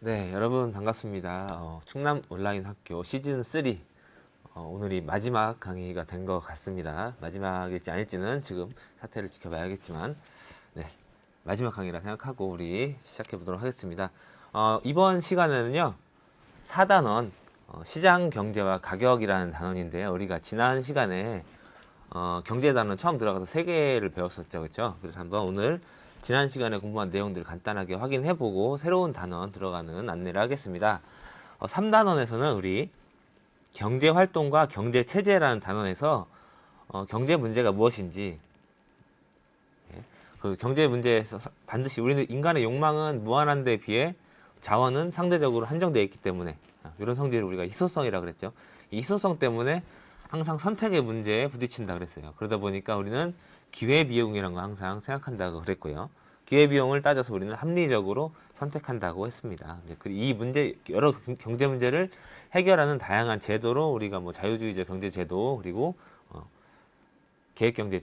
네, 여러분 반갑습니다. 충남 온라인 학교 시즌 3 오늘이 마지막 강의가 된 것 같습니다. 마지막일지 아닐지는 지금 사태를 지켜봐야겠지만 네, 마지막 강의라 생각하고 우리 시작해 보도록 하겠습니다. 이번 시간에는요 4단원 시장 경제와 가격이라는 단원인데요. 우리가 지난 시간에 경제 단원 처음 들어가서 3개를 배웠었죠, 그렇죠? 그래서 한번 오늘 지난 시간에 공부한 내용들을 간단하게 확인해보고 새로운 단원 들어가는 안내를 하겠습니다. 3단원에서는 우리 경제활동과 경제체제라는 단원에서 경제 문제가 무엇인지, 그 경제 문제에서 반드시 우리는 인간의 욕망은 무한한 데 비해 자원은 상대적으로 한정되어 있기 때문에 이런 성질을 우리가 희소성이라고 그랬죠. 이 희소성 때문에 항상 선택의 문제에 부딪힌다 그랬어요. 그러다 보니까 우리는 기회비용이라는 거 항상 생각한다고 그랬고요. 기회비용을 따져서 우리는 합리적으로 선택한다고 했습니다. 이 문제, 여러 경제 문제를 해결하는 다양한 제도로 우리가 뭐 자유주의적 경제제도, 그리고 계획경제,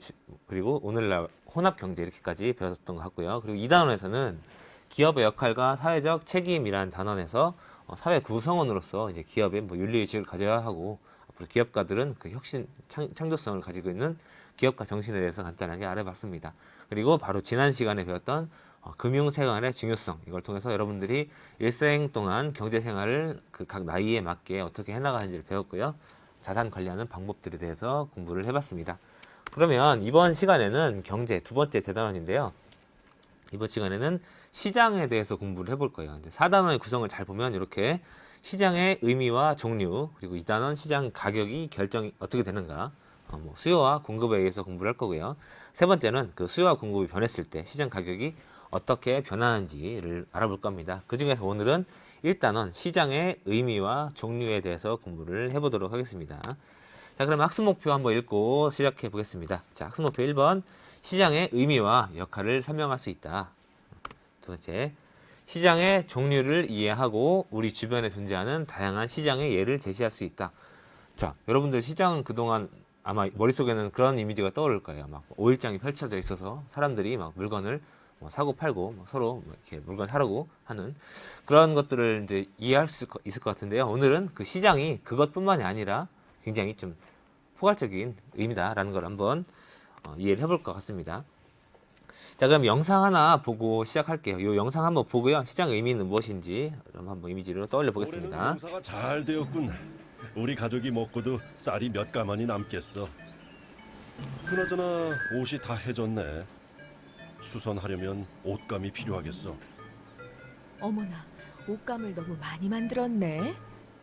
그리고 오늘날 혼합경제 이렇게까지 배웠던 것 같고요. 그리고 이 단원에서는 기업의 역할과 사회적 책임이라는 단원에서 사회 구성원으로서 이제 기업의 뭐 윤리의식을 가져야 하고, 앞으로 기업가들은 그 혁신, 창조성을 가지고 있는 기업가 정신에 대해서 간단하게 알아봤습니다. 그리고 바로 지난 시간에 배웠던 금융생활의 중요성, 이걸 통해서 여러분들이 일생 동안 경제생활을 그 각 나이에 맞게 어떻게 해나가는지를 배웠고요. 자산 관리하는 방법들에 대해서 공부를 해봤습니다. 그러면 이번 시간에는 경제 두 번째 대단원인데요. 이번 시간에는 시장에 대해서 공부를 해볼 거예요. 4단원의 구성을 잘 보면 이렇게 시장의 의미와 종류, 그리고 2단원 시장 가격이 결정이 어떻게 되는가, 뭐 수요와 공급에 의해서 공부를 할 거고요. 세 번째는 그 수요와 공급이 변했을 때 시장 가격이 어떻게 변하는지를 알아볼 겁니다. 그 중에서 오늘은 1단원 시장의 의미와 종류에 대해서 공부를 해보도록 하겠습니다. 자, 그럼 학습 목표 한번 읽고 시작해 보겠습니다. 자, 학습 목표 1번. 시장의 의미와 역할을 설명할 수 있다. 두 번째, 시장의 종류를 이해하고 우리 주변에 존재하는 다양한 시장의 예를 제시할 수 있다. 자, 여러분들 시장은 그동안 아마 머릿속에는 그런 이미지가 떠오를 거예요. 막 오일장이 펼쳐져 있어서 사람들이 막 물건을 뭐 사고 팔고 뭐 서로 뭐 이렇게 물건 사려고 하는 그런 것들을 이제 이해할 수 있을 것 같은데요. 오늘은 그 시장이 그것뿐만이 아니라 굉장히 좀 포괄적인 의미다라는 걸 한번 이해를 해볼 것 같습니다. 자, 그럼 영상 하나 보고 시작할게요. 이 영상 한번 보고요. 시장 의미는 무엇인지 그럼 한번 이미지로 떠올려 올해는 보겠습니다. 농사가 잘 되었군. 우리 가족이 먹고도 쌀이 몇 가마니 남겠어. 그나저나 옷이 다 해졌네. 수선하려면 옷감이 필요하겠어. 어머나, 옷감을 너무 많이 만들었네.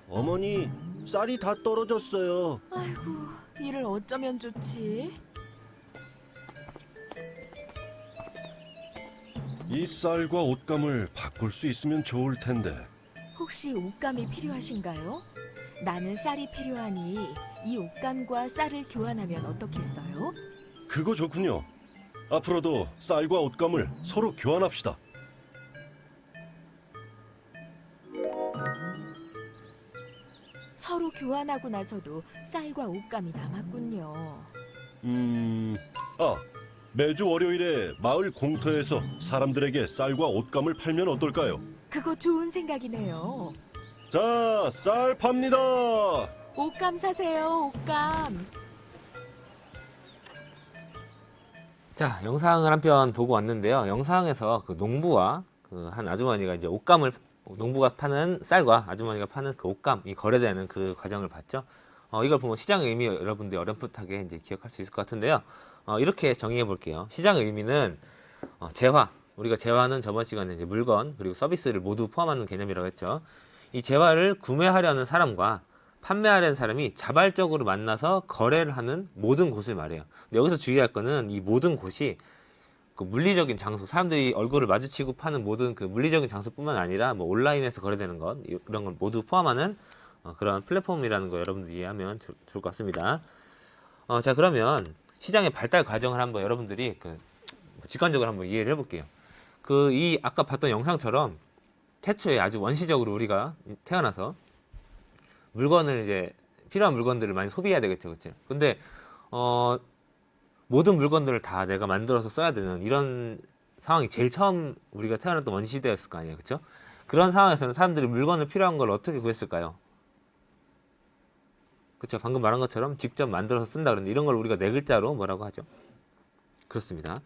어머니, 쌀이 다 떨어졌어요. 아이고, 이를 어쩌면 좋지? 이 쌀과 옷감을 바꿀 수 있으면 좋을 텐데. 혹시 옷감이 필요하신가요? 나는 쌀이 필요하니 이 옷감과 쌀을 교환하면 어떻겠어요? 그거 좋군요. 앞으로도 쌀과 옷감을 서로 교환합시다. 서로 교환하고 나서도 쌀과 옷감이 남았군요. 아, 매주 월요일에 마을 공터에서 사람들에게 쌀과 옷감을 팔면 어떨까요? 그거 좋은 생각이네요. 자, 쌀 팝니다. 옷감 사세요, 옷감. 자, 영상을 한 편 보고 왔는데요. 영상에서 그 농부와 그 한 아주머니가 이제 옷감을, 농부가 파는 쌀과 아주머니가 파는 그 옷감이 거래되는 그 과정을 봤죠. 이걸 보면 시장의 의미 여러분들 어렴풋하게 이제 기억할 수 있을 것 같은데요. 이렇게 정의해 볼게요. 시장의 의미는 재화. 우리가 재화는 저번 시간에 이제 물건 그리고 서비스를 모두 포함하는 개념이라고 했죠. 이 재화를 구매하려는 사람과 판매하려는 사람이 자발적으로 만나서 거래를 하는 모든 곳을 말해요. 근데 여기서 주의할 거는 이 모든 곳이 그 물리적인 장소, 사람들이 얼굴을 마주치고 파는 모든 그 물리적인 장소뿐만 아니라 뭐 온라인에서 거래되는 것, 이런 걸 모두 포함하는 그런 플랫폼이라는 거 여러분들 이해하면 좋을 것 같습니다. 자, 그러면 시장의 발달 과정을 한번 여러분들이 그 직관적으로 한번 이해를 해볼게요. 그 이 아까 봤던 영상처럼 태초에 아주 원시적으로 우리가 태어나서 물건을 이제 필요한 물건들을 많이 소비해야 되겠죠, 그렇죠? 근데 모든 물건들을 다 내가 만들어서 써야 되는 이런 상황이 제일 처음 우리가 태어났던 원시 시대였을 거 아니에요, 그렇죠? 그런 상황에서는 사람들이 물건을 필요한 걸 어떻게 구했을까요? 그렇죠. 방금 말한 것처럼 직접 만들어서 쓴다 그러는데 이런 걸 우리가 네 글자로 뭐라고 하죠? 그렇습니다.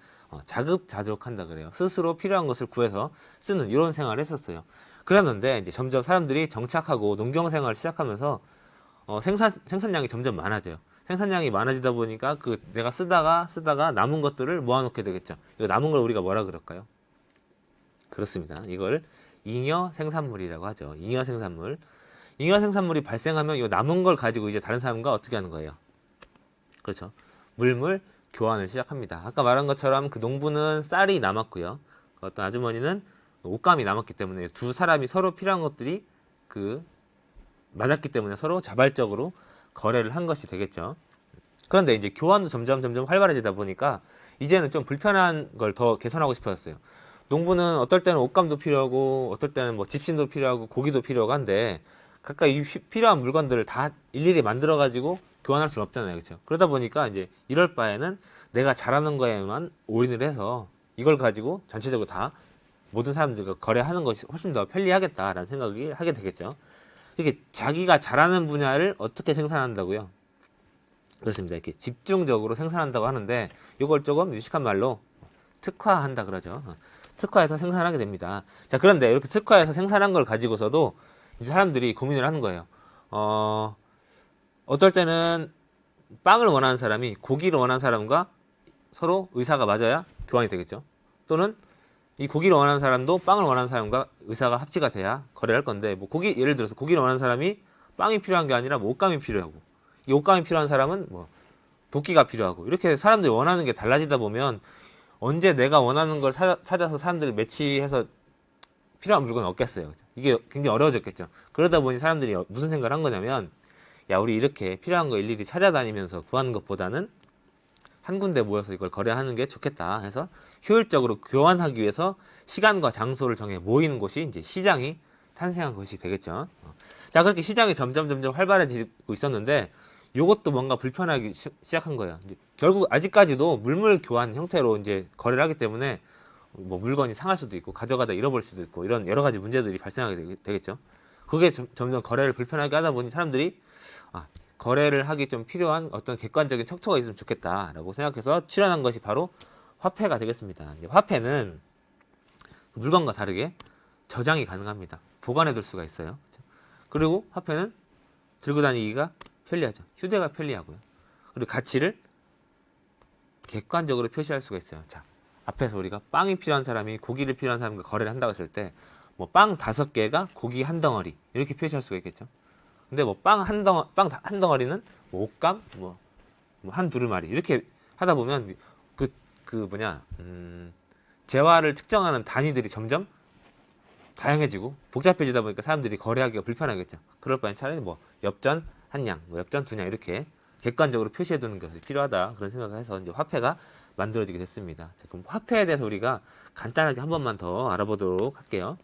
자급자족한다 그래요. 스스로 필요한 것을 구해서 쓰는 이런 생활을 했었어요. 그랬는데 이제 점점 사람들이 정착하고 농경 생활을 시작하면서 생산량이 점점 많아져요. 생산량이 많아지다 보니까 그 내가 쓰다가 남은 것들을 모아놓게 되겠죠. 이거 남은 걸 우리가 뭐라 그럴까요? 그렇습니다. 이걸 잉여 생산물이라고 하죠. 잉여 생산물. 잉여 생산물이 발생하면 이 남은 걸 가지고 이제 다른 사람과 어떻게 하는 거예요? 그렇죠. 물물 교환을 시작합니다. 아까 말한 것처럼 그 농부는 쌀이 남았고요. 어떤 아주머니는 옷감이 남았기 때문에 두 사람이 서로 필요한 것들이 맞았기 때문에 서로 자발적으로 거래를 한 것이 되겠죠. 그런데 이제 교환도 점점 활발해지다 보니까 이제는 좀 불편한 걸 더 개선하고 싶어졌어요. 농부는 어떨 때는 옷감도 필요하고 어떨 때는 뭐 집신도 필요하고 고기도 필요하고 한데 각각 이 필요한 물건들을 다 일일이 만들어 가지고 교환할 수는 없잖아요. 그렇죠? 그러다 보니까 이제 이럴 바에는 내가 잘하는 거에만 올인을 해서 이걸 가지고 전체적으로 다 모든 사람들과 거래하는 것이 훨씬 더 편리하겠다라는 생각이 하게 되겠죠. 이렇게 자기가 잘하는 분야를 어떻게 생산한다고요? 그렇습니다. 이렇게 집중적으로 생산한다고 하는데 이걸 조금 유식한 말로 특화한다 그러죠. 특화해서 생산하게 됩니다. 자, 그런데 이렇게 특화해서 생산한 걸 가지고서도 이제 사람들이 고민을 하는 거예요. 어떨 때는 빵을 원하는 사람이 고기를 원하는 사람과 서로 의사가 맞아야 교환이 되겠죠. 또는 이 고기를 원하는 사람도 빵을 원하는 사람과 의사가 합치가 돼야 거래를 할 건데 뭐 예를 들어서 고기를 원하는 사람이 빵이 필요한 게 아니라 뭐 옷감이 필요하고 이 옷감이 필요한 사람은 뭐 도끼가 필요하고 이렇게 사람들이 원하는 게 달라지다 보면 언제 내가 원하는 걸 찾아서 사람들을 매치해서 필요한 물건을 얻겠어요. 이게 굉장히 어려워졌겠죠. 그러다 보니 사람들이 무슨 생각을 한 거냐면 야, 우리 이렇게 필요한 거 일일이 찾아다니면서 구하는 것보다는 한 군데 모여서 이걸 거래하는 게 좋겠다 해서 효율적으로 교환하기 위해서 시간과 장소를 정해 모이는 곳이 이제 시장이 탄생한 것이 되겠죠. 자, 그렇게 시장이 점점 활발해지고 있었는데 이것도 뭔가 불편하기 시작한 거예요. 이제 결국 아직까지도 물물 교환 형태로 이제 거래를 하기 때문에 뭐 물건이 상할 수도 있고 가져가다 잃어버릴 수도 있고 이런 여러 가지 문제들이 발생하게 되겠죠. 그게 점점 거래를 불편하게 하다 보니 사람들이 거래를 하기 좀 필요한 어떤 객관적인 척도가 있으면 좋겠다라고 생각해서 출현한 것이 바로 화폐가 되겠습니다. 이제 화폐는 물건과 다르게 저장이 가능합니다. 보관해둘 수가 있어요. 그리고 화폐는 들고 다니기가 편리하죠. 휴대가 편리하고요. 그리고 가치를 객관적으로 표시할 수가 있어요. 자, 앞에서 우리가 빵이 필요한 사람이 고기를 필요한 사람과 거래를 한다고 했을 때 뭐 빵 5개가 고기 한 덩어리 이렇게 표시할 수가 있겠죠. 근데 뭐 빵 한 덩어리는 뭐 옷감 뭐 한 두루마리 이렇게 하다 보면 재화를 측정하는 단위들이 점점 다양해지고 복잡해지다 보니까 사람들이 거래하기가 불편하겠죠. 그럴 바엔 차라리 뭐 엽전 한 양, 뭐 엽전 2냥 이렇게 객관적으로 표시해 두는 것이 필요하다 그런 생각을 해서 이제 화폐가 만들어지게 됐습니다. 자, 그럼 화폐에 대해서 우리가 간단하게 한 번만 더 알아보도록 할게요.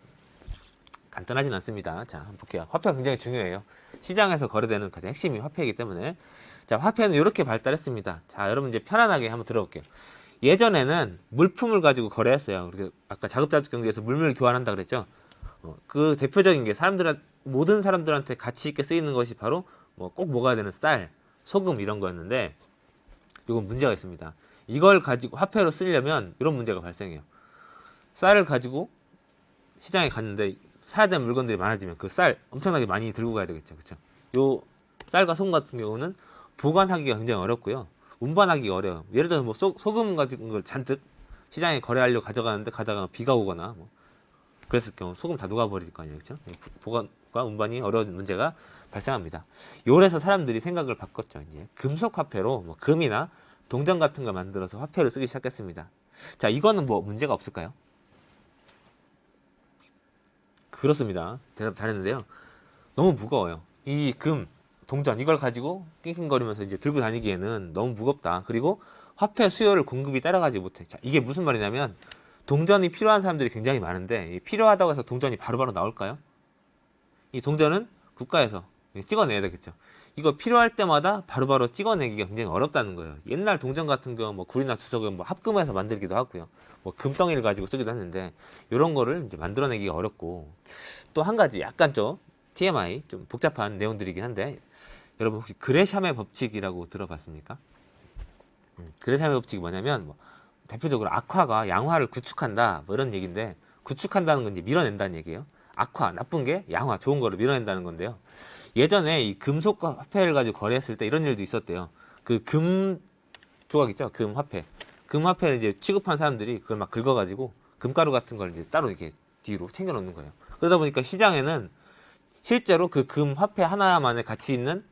간단하진 않습니다. 자, 한번 볼게요. 화폐가 굉장히 중요해요. 시장에서 거래되는 가장 핵심이 화폐이기 때문에. 자, 화폐는 이렇게 발달했습니다. 자, 여러분 이제 편안하게 한번 들어볼게요. 예전에는 물품을 가지고 거래했어요. 그리고 아까 자급자족 경제에서 물물 교환한다 그랬죠. 그 대표적인 게 모든 사람들한테 가치 있게 쓰이는 것이 바로 꼭 먹어야 되는 쌀, 소금 이런 거였는데 이건 문제가 있습니다. 이걸 가지고 화폐로 쓰려면 이런 문제가 발생해요. 쌀을 가지고 시장에 갔는데 사야 되는 물건들이 많아지면 그 쌀 엄청나게 많이 들고 가야 되겠죠. 그렇죠? 요 쌀과 소금 같은 경우는 보관하기가 굉장히 어렵고요. 운반하기가 어려워요. 예를 들어서 뭐 소금 가지고 걸 잔뜩 시장에 거래하려고 가져가는데 가다가 비가 오거나 그랬을 경우 소금 다 녹아버릴 거 아니에요. 그렇죠? 보관과 운반이 어려운 문제가 발생합니다. 요래서 사람들이 생각을 바꿨죠. 이제 금속 화폐로 뭐 금이나 동전 같은 걸 만들어서 화폐로 쓰기 시작했습니다. 자, 이거는 뭐 문제가 없을까요? 그렇습니다. 대답 잘했는데요. 너무 무거워요. 이 금, 동전 이걸 가지고 낑낑거리면서 이제 들고 다니기에는 너무 무겁다. 그리고 화폐 수요를 공급이 따라가지 못해. 자, 이게 무슨 말이냐면 동전이 필요한 사람들이 굉장히 많은데 필요하다고 해서 동전이 바로바로 나올까요? 이 동전은 국가에서 찍어내야 되겠죠. 이거 필요할 때마다 바로바로 찍어내기가 굉장히 어렵다는 거예요. 옛날 동전 같은 경우 뭐 굴이나 주석을 뭐 합금해서 만들기도 하고요. 뭐 금덩이를 가지고 쓰기도 하는데 이런 거를 이제 만들어내기가 어렵고, 또 한 가지 약간 좀 TMI 좀 복잡한 내용들이긴 한데, 여러분 혹시 그레샴의 법칙이라고 들어봤습니까? 그레샴의 법칙이 뭐냐면 뭐 대표적으로 악화가 양화를 구축한다 뭐 이런 얘기인데, 구축한다는 건 이제 밀어낸다는 얘기예요. 악화 나쁜 게 양화 좋은 거를 밀어낸다는 건데요. 예전에 이 금속 화폐를 가지고 거래했을 때 이런 일도 있었대요. 그 금 조각 있죠? 금 화폐. 금 화폐를 이제 취급한 사람들이 그걸 막 긁어가지고 금가루 같은 걸 이제 따로 이렇게 뒤로 챙겨 놓는 거예요. 그러다 보니까 시장에는 실제로 그 금 화폐 하나만의 가치 있는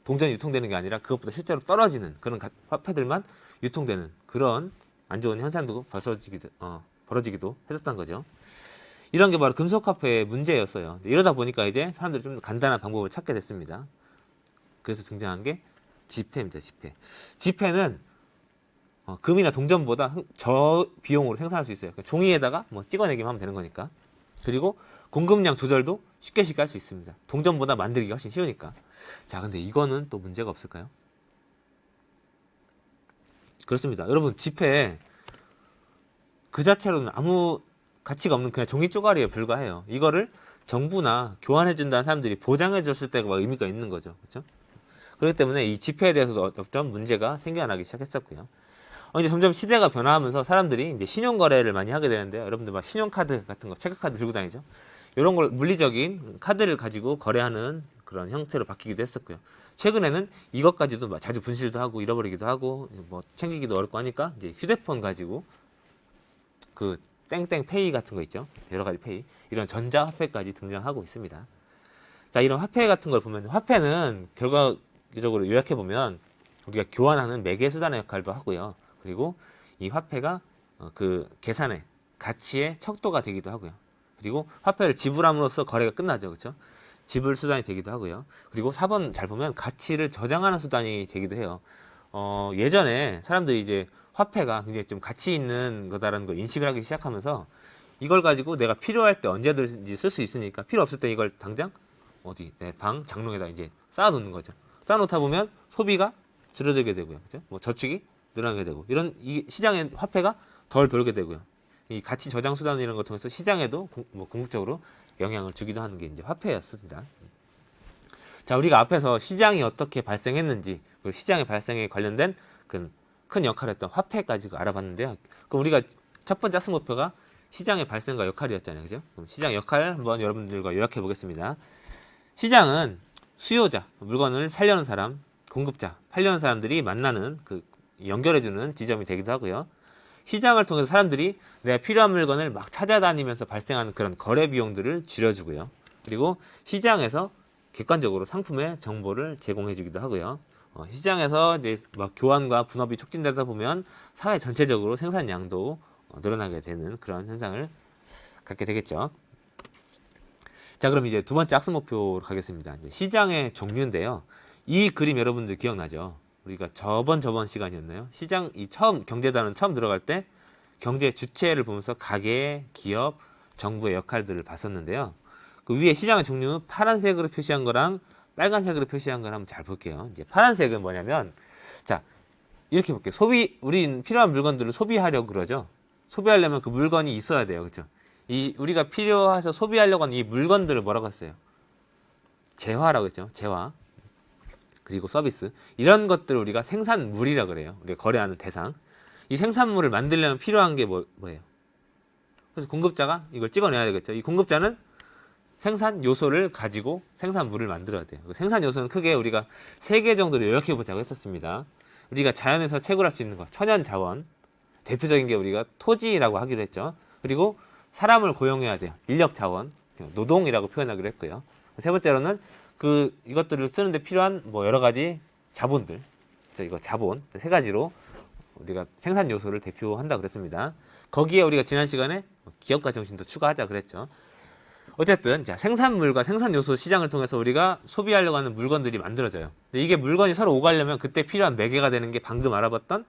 동전이 유통되는 게 아니라 그것보다 실제로 떨어지는 그런 화폐들만 유통되는 그런 안 좋은 현상도 벌어지기도 했었던 거죠. 이런 게 바로 금속 화폐의 문제였어요. 이러다 보니까 이제 사람들이 좀 간단한 방법을 찾게 됐습니다. 그래서 등장한 게 지폐입니다. 지폐. 지폐는 금이나 동전보다 저비용으로 생산할 수 있어요. 그러니까 종이에다가 뭐 찍어내기만 하면 되는 거니까. 그리고 공급량 조절도 쉽게 할 수 있습니다. 동전보다 만들기가 훨씬 쉬우니까. 자, 근데 이거는 또 문제가 없을까요? 그렇습니다. 여러분, 지폐 그 자체로는 아무 가치가 없는 그냥 종이 쪼가리에 불과해요. 이거를 정부나 교환해준다는 사람들이 보장해줬을 때가 막 의미가 있는 거죠. 그렇죠? 그렇기 때문에 이 지폐에 대해서도 어떤 문제가 생겨나기 시작했었고요. 이제 점점 시대가 변화하면서 사람들이 이제 신용 거래를 많이 하게 되는데요. 여러분들 막 신용카드 같은 거, 체크카드 들고 다니죠. 이런 걸 물리적인 카드를 가지고 거래하는 그런 형태로 바뀌기도 했었고요. 최근에는 이것까지도 자주 분실도 하고 잃어버리기도 하고 뭐 챙기기도 어렵고 하니까 이제 휴대폰 가지고 그 땡땡 페이 같은 거 있죠. 여러 가지 페이. 이런 전자화폐까지 등장하고 있습니다. 자, 이런 화폐 같은 걸 보면 화폐는 결과적으로 요약해 보면 우리가 교환하는 매개 수단의 역할도 하고요. 그리고 이 화폐가 그 계산의 가치의 척도가 되기도 하고요. 그리고 화폐를 지불함으로써 거래가 끝나죠. 그렇죠? 지불 수단이 되기도 하고요. 그리고 4번 잘 보면 가치를 저장하는 수단이 되기도 해요. 예전에 사람들이 이제 화폐가 굉장히 좀 가치 있는 거다라는 걸 인식을 하기 시작하면서 이걸 가지고 내가 필요할 때 언제든지 쓸 수 있으니까 필요 없을 때 이걸 당장 내 방 장롱에다 이제 쌓아놓는 거죠. 쌓아놓다 보면 소비가 줄어들게 되고요. 그렇죠? 뭐 저축이 늘어나게 되고 이런 이 시장의 화폐가 덜 돌게 되고요. 이 가치 저장 수단 이런 걸 통해서 시장에도 궁극적으로 영향을 주기도 하는 게 이제 화폐였습니다. 자, 우리가 앞에서 시장이 어떻게 발생했는지 그리고 시장의 발생에 관련된 큰 역할을 했던 화폐까지 알아봤는데요. 그럼 우리가 첫 번째 학습 목표가 시장의 발생과 역할이었잖아요. 그죠? 그럼 시장 역할 한번 여러분들과 요약해 보겠습니다. 시장은 수요자, 물건을 살려는 사람, 공급자, 팔려는 사람들이 만나는 연결해주는 지점이 되기도 하고요. 시장을 통해서 사람들이 내가 필요한 물건을 막 찾아다니면서 발생하는 그런 거래 비용들을 줄여주고요. 그리고 시장에서 객관적으로 상품의 정보를 제공해주기도 하고요. 시장에서 이제 막 교환과 분업이 촉진되다 보면 사회 전체적으로 생산량도 늘어나게 되는 그런 현상을 갖게 되겠죠. 자, 그럼 이제 두 번째 학습 목표로 가겠습니다. 이제 시장의 종류인데요. 이 그림 여러분들 기억나죠? 우리가 저번 시간이었나요? 시장 경제단은 처음 들어갈 때 경제 주체를 보면서 가계, 기업, 정부의 역할들을 봤었는데요. 그 위에 시장의 종류 파란색으로 표시한 거랑 빨간색으로 표시한 걸 한번 잘 볼게요. 이제 파란색은 뭐냐면, 자, 이렇게 볼게요. 우리는 필요한 물건들을 소비하려고 그러죠. 소비하려면 그 물건이 있어야 돼요. 그렇죠? 우리가 필요해서 소비하려고 하는 이 물건들을 뭐라고 했어요? 재화라고 했죠. 재화. 그리고 서비스. 이런 것들을 우리가 생산물이라고 그래요. 우리가 거래하는 대상. 이 생산물을 만들려면 필요한 게 뭐예요? 그래서 공급자가 이걸 찍어내야 되겠죠. 이 공급자는 생산 요소를 가지고 생산물을 만들어야 돼요. 생산 요소는 크게 우리가 3개 정도로 요약해 보자고 했었습니다. 우리가 자연에서 채굴할 수 있는 것, 천연 자원. 대표적인 게 우리가 토지라고 하기로 했죠. 그리고 사람을 고용해야 돼요. 인력 자원, 노동이라고 표현하기로 했고요. 세 번째로는 이것들을 쓰는데 필요한 여러 가지 자본들. 이거 자본 3가지로 우리가 생산 요소를 대표한다 그랬습니다. 거기에 우리가 지난 시간에 기업가 정신도 추가하자 그랬죠. 어쨌든 자, 생산물과 생산 요소 시장을 통해서 우리가 소비하려고 하는 물건들이 만들어져요. 근데 이게 물건이 서로 오가려면 그때 필요한 매개가 되는 게 방금 알아봤던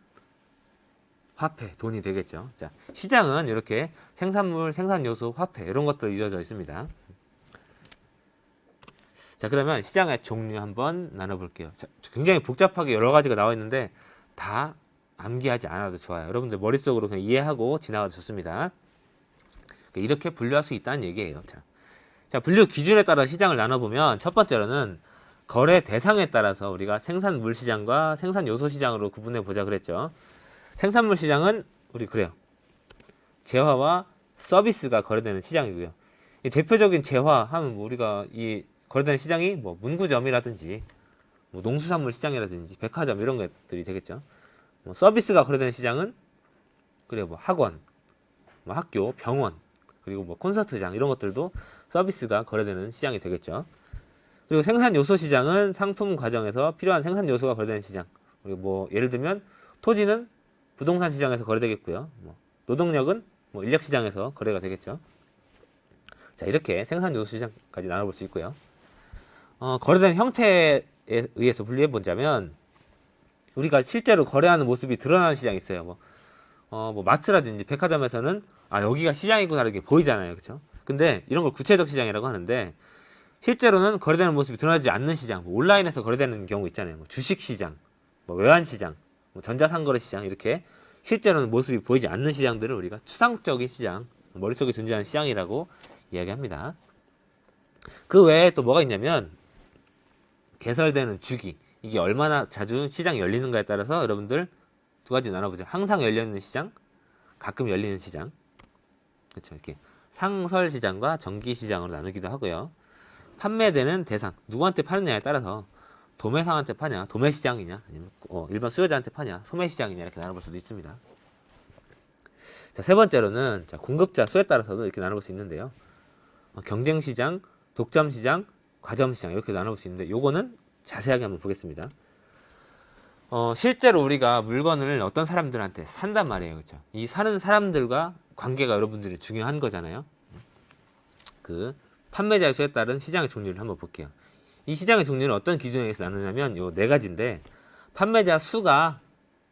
화폐, 돈이 되겠죠. 자, 시장은 이렇게 생산물, 생산 요소, 화폐 이런 것들로 이루어져 있습니다. 자, 그러면 시장의 종류 한번 나눠볼게요. 자, 굉장히 복잡하게 여러 가지가 나와 있는데 다 암기하지 않아도 좋아요. 여러분들 머릿속으로 그냥 이해하고 지나가도 좋습니다. 이렇게 분류할 수 있다는 얘기예요. 자, 분류 기준에 따라 시장을 나눠보면 첫 번째로는 거래 대상에 따라서 우리가 생산물 시장과 생산 요소 시장으로 구분해 보자 그랬죠. 생산물 시장은 우리 그래요. 재화와 서비스가 거래되는 시장이고요. 이 대표적인 재화 하면 뭐 우리가 이 거래되는 시장이 뭐 문구점이라든지 뭐 농수산물 시장이라든지 백화점 이런 것들이 되겠죠. 뭐 서비스가 거래되는 시장은 그래요. 뭐 학원, 뭐 학교, 병원, 그리고 뭐 콘서트장 이런 것들도 서비스가 거래되는 시장이 되겠죠. 그리고 생산 요소 시장은 상품 과정에서 필요한 생산 요소가 거래되는 시장. 그리고 뭐 예를 들면 토지는 부동산 시장에서 거래되겠고요. 뭐 노동력은 뭐 인력 시장에서 거래가 되겠죠. 자, 이렇게 생산 요소 시장까지 나눠볼 수 있고요. 거래되는 형태에 의해서 분리해 보자면 우리가 실제로 거래하는 모습이 드러나는 시장이 있어요. 뭐 마트라든지 백화점에서는 여기가 시장이구나 이렇게 보이잖아요. 그렇죠? 근데 이런 걸 구체적 시장이라고 하는데 실제로는 거래되는 모습이 드러나지 않는 시장, 뭐 온라인에서 거래되는 경우 있잖아요. 뭐 주식 시장, 뭐 외환 시장, 뭐 전자상거래 시장 이렇게 실제로는 모습이 보이지 않는 시장들을 우리가 추상적인 시장, 머릿속에 존재하는 시장이라고 이야기합니다. 그 외에 또 뭐가 있냐면 개설되는 주기, 이게 얼마나 자주 시장이 열리는가에 따라서 여러분들 두 가지 나눠보죠. 항상 열려있는 시장, 가끔 열리는 시장. 그렇죠. 이렇게 상설 시장과 정기 시장으로 나누기도 하고요. 판매되는 대상, 누구한테 파느냐에 따라서 도매상한테 파냐, 도매시장이냐, 아니면 일반 수요자한테 파냐, 소매시장이냐 이렇게 나눠볼 수도 있습니다. 자, 세 번째로는 공급자 수에 따라서도 이렇게 나눠볼 수 있는데요. 경쟁시장, 독점시장, 과점시장 이렇게 나눠볼 수 있는데 요거는 자세하게 한번 보겠습니다. 실제로 우리가 물건을 어떤 사람들한테 산단 말이에요. 그렇죠? 이 사는 사람들과 관계가 여러분들이 중요한 거잖아요. 그 판매자의 수에 따른 시장의 종류를 한번 볼게요. 이 시장의 종류는 어떤 기준에 의해서 나누냐면 요 네 가지인데 판매자 수가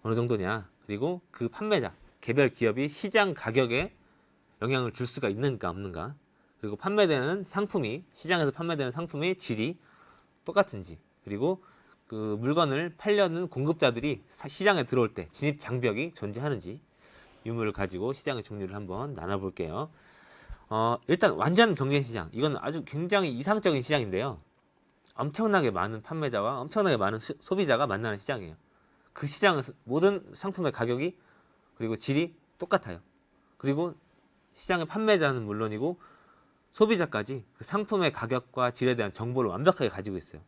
어느 정도냐, 그리고 그 판매자 개별 기업이 시장 가격에 영향을 줄 수가 있는가 없는가, 그리고 판매되는 상품이 시장에서 판매되는 상품의 질이 똑같은지, 그리고 그 물건을 팔려는 공급자들이 시장에 들어올 때 진입 장벽이 존재하는지 유무를 가지고 시장의 종류를 한번 나눠볼게요. 일단 완전 경쟁시장, 이건 아주 굉장히 이상적인 시장인데요. 엄청나게 많은 판매자와 엄청나게 많은 소비자가 만나는 시장이에요. 그 시장은 모든 상품의 가격이 그리고 질이 똑같아요. 그리고 시장의 판매자는 물론이고 소비자까지 그 상품의 가격과 질에 대한 정보를 완벽하게 가지고 있어요.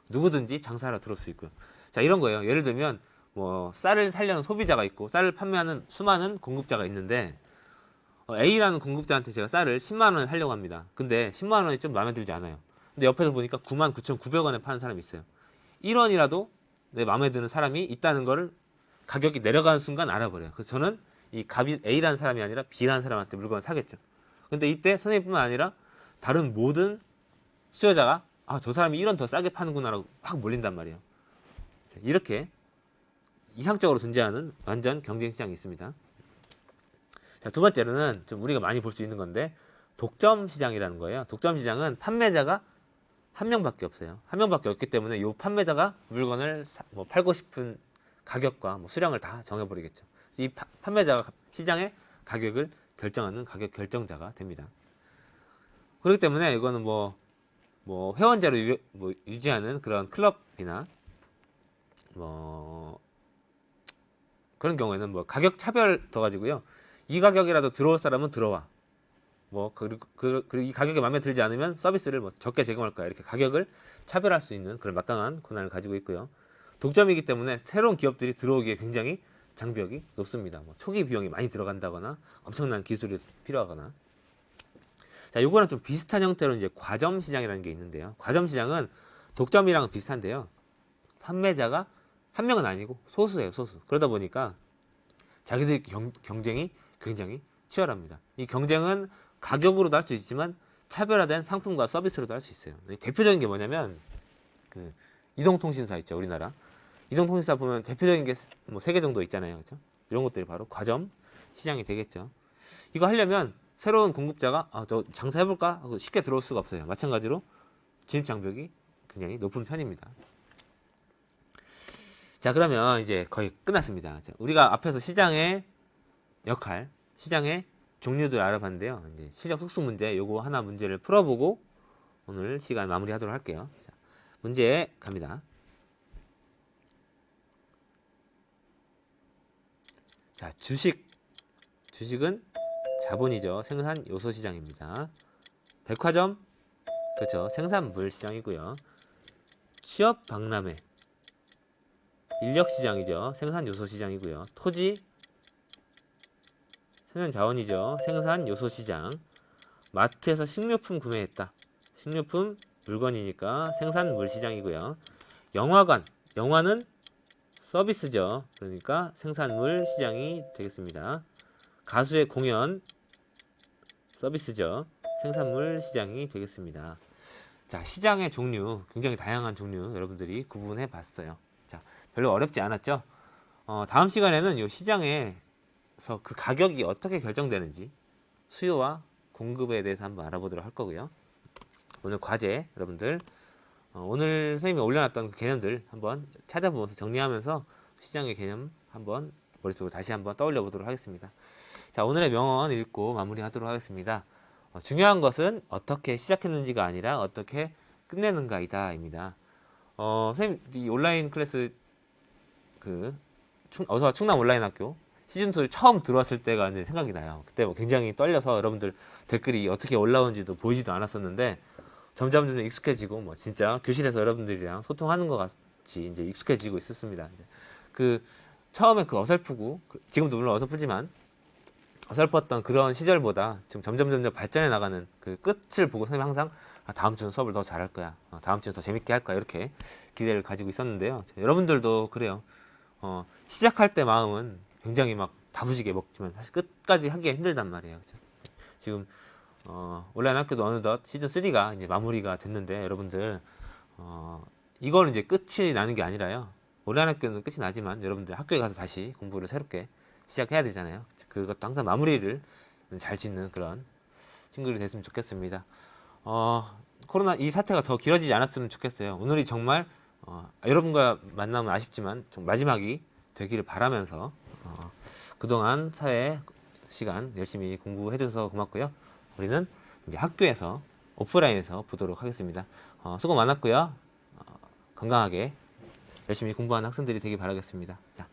누구든지 장사하러 들어올 수 있고요. 자, 이런 거예요. 예를 들면 뭐 쌀을 살려는 소비자가 있고 쌀을 판매하는 수많은 공급자가 있는데 A라는 공급자한테 제가 쌀을 10만 원에 살려고 합니다. 근데 10만 원이 좀 마음에 들지 않아요. 근데 옆에서 보니까 99,900원에 파는 사람이 있어요. 1원이라도 내 마음에 드는 사람이 있다는 거를 가격이 내려가는 순간 알아버려요. 그래서 저는 이 갑이 A라는 사람이 아니라 B라는 사람한테 물건을 사겠죠. 근데 이때 선생님뿐만 아니라 다른 모든 수요자가 저 사람이 1원 더 싸게 파는구나라고 확 몰린단 말이에요. 이렇게 이상적으로 존재하는 완전 경쟁시장이 있습니다. 자, 두 번째로는 좀 우리가 많이 볼 수 있는 건데 독점시장이라는 거예요. 독점시장은 판매자가 한 명밖에 없어요. 한 명밖에 없기 때문에 이 판매자가 물건을 팔고 싶은 가격과 수량을 다 정해버리겠죠. 이 판매자가 시장의 가격을 결정하는 가격 결정자가 됩니다. 그렇기 때문에 이거는 회원제로 유지하는 그런 클럽이나 그런 경우에는 가격 차별 더 가지고요. 이 가격이라도 들어올 사람은 들어와. 그리고 이 가격이 마음에 들지 않으면 서비스를 적게 제공할 거야. 이렇게 가격을 차별할 수 있는 그런 막강한 권한을 가지고 있고요. 독점이기 때문에 새로운 기업들이 들어오기에 굉장히 장벽이 높습니다. 초기 비용이 많이 들어간다거나 엄청난 기술이 필요하거나. 자, 요거는 좀 비슷한 형태로 이제 과점 시장이라는 게 있는데요. 과점 시장은 독점이랑은 비슷한데요. 판매자가 한 명은 아니고 소수예요, 소수. 그러다 보니까 자기들 경쟁이 굉장히 치열합니다. 이 경쟁은 가격으로도 할 수 있지만 차별화된 상품과 서비스로도 할 수 있어요. 대표적인 게 뭐냐면 그 이동통신사 있죠, 우리나라. 이동통신사 보면 대표적인 게 3개 정도 있잖아요. 그렇죠? 이런 것들이 바로 과점 시장이 되겠죠. 이거 하려면 새로운 공급자가 저 장사해볼까 하고 쉽게 들어올 수가 없어요. 마찬가지로 진입 장벽이 굉장히 높은 편입니다. 자, 그러면 이제 거의 끝났습니다. 자, 우리가 앞에서 시장의 역할, 시장의 종류들 알아봤는데요. 이제 시력 숙수 문제 요거 하나 문제를 풀어보고 오늘 시간 마무리하도록 할게요. 자, 문제 갑니다. 자, 주식은 자본이죠. 생산 요소 시장입니다. 백화점, 그렇죠. 생산물 시장이고요. 취업 박람회, 인력 시장이죠. 생산 요소 시장이고요. 토지, 생산 자원이죠. 생산 요소 시장. 마트에서 식료품 구매했다. 식료품 물건이니까 생산물 시장이고요. 영화관, 영화는 서비스죠. 그러니까 생산물 시장이 되겠습니다. 가수의 공연, 서비스죠. 생산물 시장이 되겠습니다. 자, 시장의 종류, 굉장히 다양한 종류 여러분들이 구분해 봤어요. 자, 별로 어렵지 않았죠? 다음 시간에는 이 시장에서 그 가격이 어떻게 결정되는지 수요와 공급에 대해서 한번 알아보도록 할 거고요. 오늘 과제 여러분들 오늘 선생님이 올려놨던 그 개념들 한번 찾아보면서 정리하면서 시장의 개념 한번 머릿속으로 다시 한번 떠올려 보도록 하겠습니다. 자, 오늘의 명언 읽고 마무리하도록 하겠습니다. 중요한 것은 어떻게 시작했는지가 아니라 어떻게 끝내는가이다 입니다. 선생님 이 온라인 클래스 어서 충남 온라인 학교 시즌2를 처음 들어왔을 때가 이제 생각이 나요. 그때 뭐 굉장히 떨려서 여러분들 댓글이 어떻게 올라오는지도 보이지도 않았었는데 점점 익숙해지고 뭐 진짜 교실에서 여러분들이랑 소통하는 것 같이 이제 익숙해지고 있었습니다. 이제 그 처음에 그 어설프고 지금도 물론 어설프지만 어설펐던 그런 시절보다 지금 점점 발전해 나가는 그 끝을 보고 선생님 항상 다음 주는 수업을 더 잘할 거야. 다음 주는 더 재밌게 할 거야. 이렇게 기대를 가지고 있었는데요. 여러분들도 그래요. 시작할 때 마음은 굉장히 막 다부지게 먹지만 사실 끝까지 하기가 힘들단 말이에요. 그렇죠? 지금 온라인 학교도 어느덧 시즌3가 이제 마무리가 됐는데 여러분들 이거는 이제 끝이 나는 게 아니라요. 온라인 학교는 끝이 나지만 여러분들 학교에 가서 다시 공부를 새롭게 시작해야 되잖아요. 그것도 항상 마무리를 잘 짓는 그런 친구들이 됐으면 좋겠습니다. 코로나 이 사태가 더 길어지지 않았으면 좋겠어요. 오늘이 정말 여러분과 만나면 아쉽지만 좀 마지막이 되기를 바라면서 그동안 사회 시간 열심히 공부해줘서 고맙고요. 우리는 이제 학교에서 오프라인에서 보도록 하겠습니다. 수고 많았고요. 건강하게 열심히 공부하는 학생들이 되길 바라겠습니다. 자.